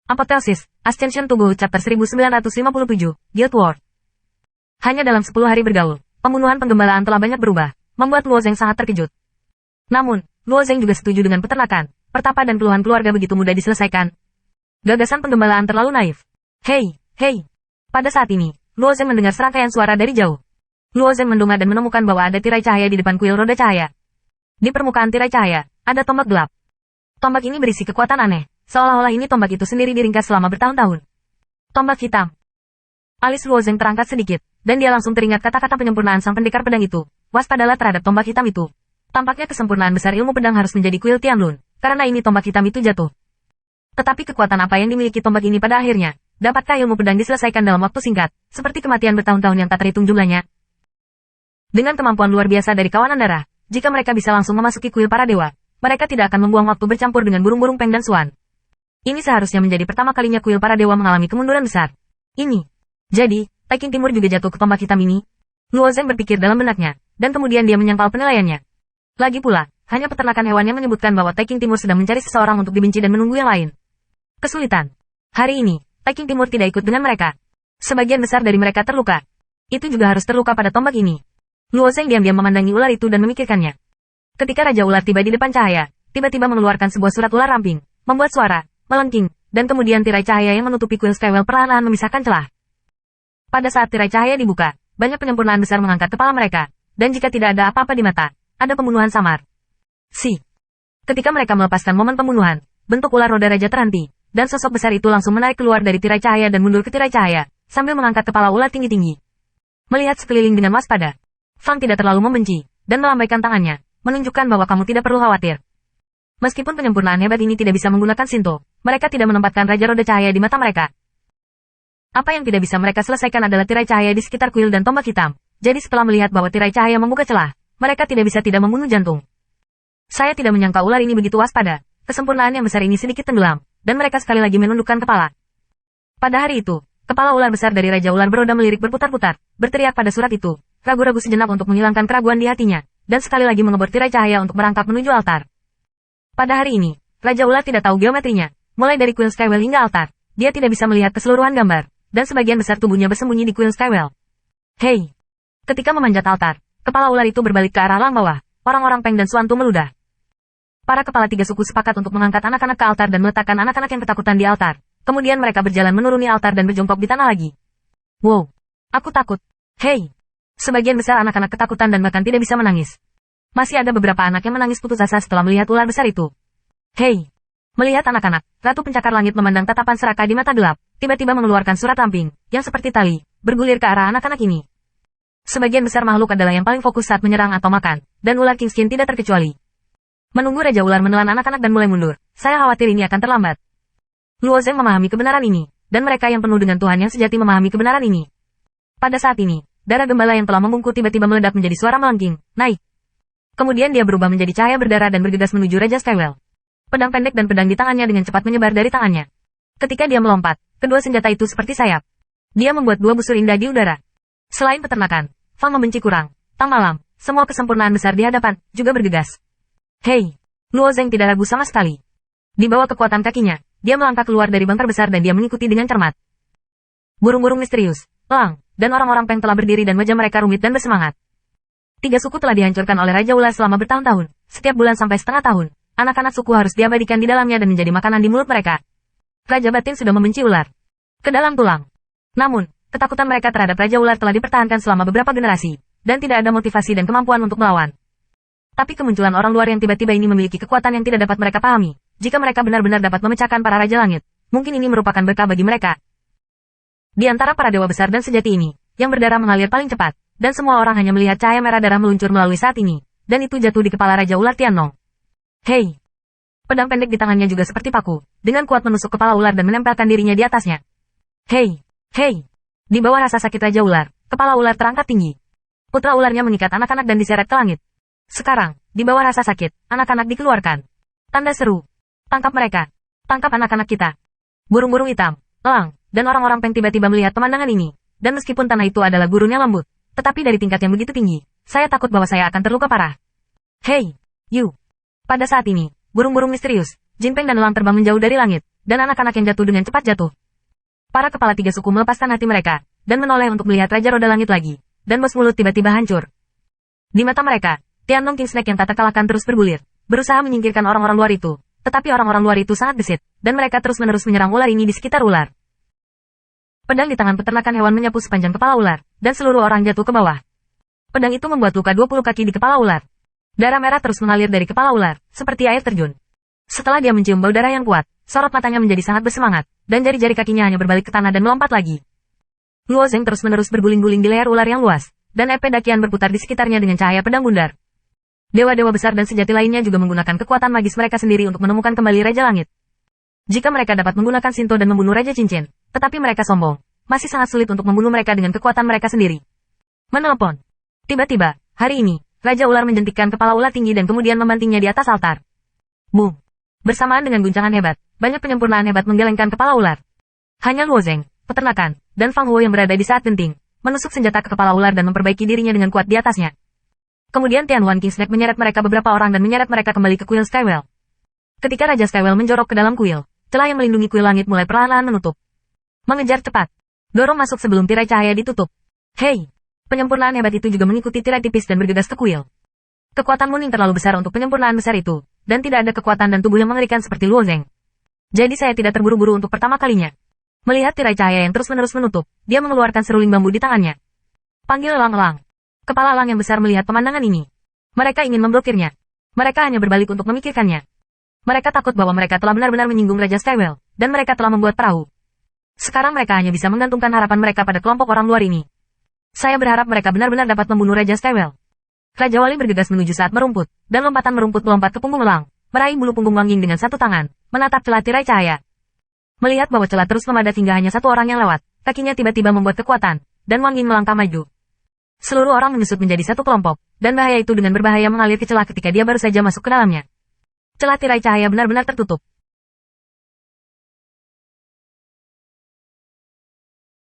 Apotheosis, Ascension Tubuh Chapter 1957, Guild Wars. Hanya dalam 10 hari bergaul, pembunuhan penggembalaan telah banyak berubah, membuat Luo Zeng sangat terkejut. Namun, Luo Zeng juga setuju dengan peternakan, pertapa dan puluhan keluarga begitu mudah diselesaikan. Gagasan penggembalaan terlalu naif. Hei, hei. Pada saat ini, Luo Zeng mendengar serangkaian suara dari jauh. Luo Zeng mendongak dan menemukan bahwa ada tirai cahaya di depan kuil roda cahaya. Di permukaan tirai cahaya, ada tombak gelap. Tombak ini berisi kekuatan aneh, seolah-olah ini tombak itu sendiri diringkas selama bertahun-tahun. Tombak hitam. Alis Luo Zeng terangkat sedikit, dan dia langsung teringat kata-kata penyempurnaan sang pendekar pedang itu. Waspadalah terhadap tombak hitam itu. Tampaknya kesempurnaan besar ilmu pedang harus menjadi kuil Tianlun, karena ini tombak hitam itu jatuh. Tetapi kekuatan apa yang dimiliki tombak ini pada akhirnya? Dapatkah ilmu pedang diselesaikan dalam waktu singkat, seperti kematian bertahun-tahun yang tak terhitung jumlahnya? Dengan kemampuan luar biasa dari kawanan darah, jika mereka bisa langsung memasuki kuil para dewa, mereka tidak akan membuang waktu bercampur dengan burung-burung Peng dan Xuan. Ini seharusnya menjadi pertama kalinya kuil para dewa mengalami kemunduran besar. Ini. Jadi, Taiking Timur juga jatuh ke tombak hitam ini? Luo Zeng berpikir dalam benaknya, dan kemudian dia menyangkal penilaiannya. Lagi pula, hanya peternakan hewan yang menyebutkan bahwa Taiking Timur sedang mencari seseorang untuk dibenci dan menunggu yang lain. Kesulitan. Hari ini, Taiking Timur tidak ikut dengan mereka. Sebagian besar dari mereka terluka. Itu juga harus terluka pada tombak ini. Luo Zeng diam-diam memandangi ular itu dan memikirkannya. Ketika Raja Ular tiba di depan cahaya, tiba-tiba mengeluarkan sebuah surat ular ramping, membuat suara, melengking, dan kemudian tirai cahaya yang menutupi kuil Skywell perlahan-lahan memisahkan celah. Pada saat tirai cahaya dibuka, banyak penyempurnaan besar mengangkat kepala mereka, dan jika tidak ada apa-apa di mata, ada pembunuhan samar. Ketika mereka melepaskan momen pembunuhan, bentuk ular roda raja terhenti, dan sosok besar itu langsung menarik keluar dari tirai cahaya dan mundur ke tirai cahaya, sambil mengangkat kepala ular tinggi-tinggi. Melihat sekeliling dengan waspada, Fang tidak terlalu membenci, dan melambaikan tangannya, menunjukkan bahwa kamu tidak perlu khawatir. Meskipun penyempurnaan hebat ini tidak bisa menggunakan Shinto, mereka tidak menempatkan Raja Roda Cahaya di mata mereka. Apa yang tidak bisa mereka selesaikan adalah tirai cahaya di sekitar kuil dan tombak hitam. Jadi setelah melihat bahwa tirai cahaya membuka celah, mereka tidak bisa tidak membunuh jantung. Saya tidak menyangka ular ini begitu waspada, kesempurnaan yang besar ini sedikit tenggelam, dan mereka sekali lagi menundukkan kepala. Pada hari itu, kepala ular besar dari Raja Ular beroda melirik berputar-putar, berteriak pada surat itu, ragu-ragu sejenak untuk menghilangkan keraguan di hatinya, dan sekali lagi mengebor tirai cahaya untuk merangkak menuju altar. Pada hari ini, Raja Ular tidak tahu geometrinya, mulai dari kuil Skywell hingga altar, dia tidak bisa melihat keseluruhan gambar, dan sebagian besar tubuhnya bersembunyi di kuil Skywell. Hei! Ketika memanjat altar, kepala ular itu berbalik ke arah lang bawah, orang-orang Peng dan Xuan Tu meludah. Para kepala tiga suku sepakat untuk mengangkat anak-anak ke altar dan meletakkan anak-anak yang ketakutan di altar, kemudian mereka berjalan menuruni altar dan berjongkok di tanah lagi. Wow! Aku takut. Hei! Sebagian besar anak-anak ketakutan dan bahkan tidak bisa menangis. Masih ada beberapa anak yang menangis putus asa setelah melihat ular besar itu. Hei! Melihat anak-anak, Ratu Pencakar Langit memandang tatapan serakah di mata gelap, tiba-tiba mengeluarkan surat ramping, yang seperti tali, bergulir ke arah anak-anak ini. Sebagian besar makhluk adalah yang paling fokus saat menyerang atau makan, dan ular Kingskin tidak terkecuali. Menunggu Raja Ular menelan anak-anak dan mulai mundur, saya khawatir ini akan terlambat. Luo Zeng memahami kebenaran ini, dan mereka yang penuh dengan Tuhan yang sejati memahami kebenaran ini. Pada saat ini, darah gembala yang telah membungkuk tiba-tiba meledak menjadi suara melengking, naik. Kemudian dia berubah menjadi cahaya berdarah dan bergegas menuju Raja Skywell. Pedang pendek dan pedang di tangannya dengan cepat menyebar dari tangannya. Ketika dia melompat, kedua senjata itu seperti sayap. Dia membuat dua busur indah di udara. Selain peternakan, Fang membenci kurang, Tang Malam, semua kesempurnaan besar di hadapan, juga bergegas. Hei! Luo Zeng tidak ragu sama sekali. Di bawah kekuatan kakinya, dia melangkah keluar dari bangkar besar dan dia mengikuti dengan cermat. Burung-burung misterius, elang, dan orang-orang Peng telah berdiri dan wajah mereka rumit dan bersemangat. Tiga suku telah dihancurkan oleh Raja Ular selama bertahun-tahun, setiap bulan sampai setengah tahun. Anak-anak suku harus diabadikan di dalamnya dan menjadi makanan di mulut mereka. Raja Batin sudah membenci ular ke dalam tulang. Namun, ketakutan mereka terhadap Raja Ular telah dipertahankan selama beberapa generasi, dan tidak ada motivasi dan kemampuan untuk melawan. Tapi kemunculan orang luar yang tiba-tiba ini memiliki kekuatan yang tidak dapat mereka pahami. Jika mereka benar-benar dapat memecahkan para Raja Langit, mungkin ini merupakan berkah bagi mereka. Di antara para dewa besar dan sejati ini, yang berdarah mengalir paling cepat, dan semua orang hanya melihat cahaya merah darah meluncur melalui saat ini, dan itu jatuh di kepala Raja Ular Tiannong. Hei! Pedang pendek di tangannya juga seperti paku, dengan kuat menusuk kepala ular dan menempelkan dirinya di atasnya. Hei! Hei! Di bawah rasa sakit Raja Ular, kepala ular terangkat tinggi. Putra ularnya mengikat anak-anak dan diseret ke langit. Sekarang, di bawah rasa sakit, anak-anak dikeluarkan. Tanda seru. Tangkap mereka. Tangkap anak-anak kita. Burung-burung hitam, elang, dan orang-orang Peng tiba-tiba melihat pemandangan ini. Dan meskipun tanah itu adalah gurunnya lembut, tetapi dari tingkat yang begitu tinggi, saya takut bahwa saya akan terluka parah. Hei! You! Pada saat ini, burung-burung misterius, Jinpeng dan elang terbang menjauh dari langit, dan anak-anak yang jatuh dengan cepat jatuh. Para kepala tiga suku melepaskan hati mereka, dan menoleh untuk melihat Raja Roda Langit lagi, dan bos mulut tiba-tiba hancur. Di mata mereka, Tiannong King Snake yang tak terkalahkan terus bergulir, berusaha menyingkirkan orang-orang luar itu, tetapi orang-orang luar itu sangat gesit, dan mereka terus-menerus menyerang ular ini di sekitar ular. Pedang di tangan peternakan hewan menyapu sepanjang kepala ular, dan seluruh orang jatuh ke bawah. Pedang itu membuat luka 20 kaki di kepala ular. Darah merah terus mengalir dari kepala ular, seperti air terjun. Setelah dia mencium bau darah yang kuat, sorot matanya menjadi sangat bersemangat, dan jari-jari kakinya hanya berbalik ke tanah dan melompat lagi. Luo Zeng terus-menerus berguling-guling di leher ular yang luas, dan EP dakian berputar di sekitarnya dengan cahaya pedang bundar. Dewa-dewa besar dan sejati lainnya juga menggunakan kekuatan magis mereka sendiri untuk menemukan kembali Raja Langit. Jika mereka dapat menggunakan Shinto dan membunuh Raja Cincin, tetapi mereka sombong, masih sangat sulit untuk membunuh mereka dengan kekuatan mereka sendiri. Menelpon. Tiba-tiba, hari ini, Raja Ular menjentikkan kepala ular tinggi dan kemudian membantingnya di atas altar. Boom! Bersamaan dengan guncangan hebat, banyak penyempurnaan hebat menggelengkan kepala ular. Hanya Luo Zeng, peternakan, dan Fang Huo yang berada di saat genting, menusuk senjata ke kepala ular dan memperbaiki dirinya dengan kuat di atasnya. Kemudian Tianhuan King Snake menyeret mereka beberapa orang dan menyeret mereka kembali ke kuil Skywell. Ketika Raja Skywell menjorok ke dalam kuil, celah yang melindungi kuil langit mulai perlahan-lahan menutup. Mengejar cepat. Dorong masuk sebelum tirai cahaya ditutup. Hei! Penyempurnaan hebat itu juga mengikuti tirai tipis dan bergegas ke kuil. Kekuatan Muning terlalu besar untuk penyempurnaan besar itu, dan tidak ada kekuatan dan tubuh yang mengerikan seperti Luo Zeng. Jadi saya tidak terburu-buru untuk pertama kalinya. Melihat tirai cahaya yang terus-menerus menutup, dia mengeluarkan seruling bambu di tangannya. Panggil elang-elang. Kepala elang yang besar melihat pemandangan ini. Mereka ingin memblokirnya. Mereka hanya berbalik untuk memikirkannya. Mereka takut bahwa mereka telah benar-benar menyinggung Raja Skywell, dan mereka telah membuat perahu. Sekarang mereka hanya bisa menggantungkan harapan mereka pada kelompok orang luar ini. Saya berharap mereka benar-benar dapat membunuh Raja Skywell. Raja Wali bergegas menuju saat merumput, dan lompatan merumput melompat ke punggung elang, meraih bulu punggung Wang Ying dengan satu tangan, menatap celah tirai cahaya. Melihat bahwa celah terus memadat hingga hanya satu orang yang lewat, kakinya tiba-tiba membuat kekuatan, dan Wang Ying melangkah maju. Seluruh orang menyusut menjadi satu kelompok, dan bahaya itu dengan berbahaya mengalir ke celah ketika dia baru saja masuk ke dalamnya. Celah tirai cahaya benar-benar tertutup,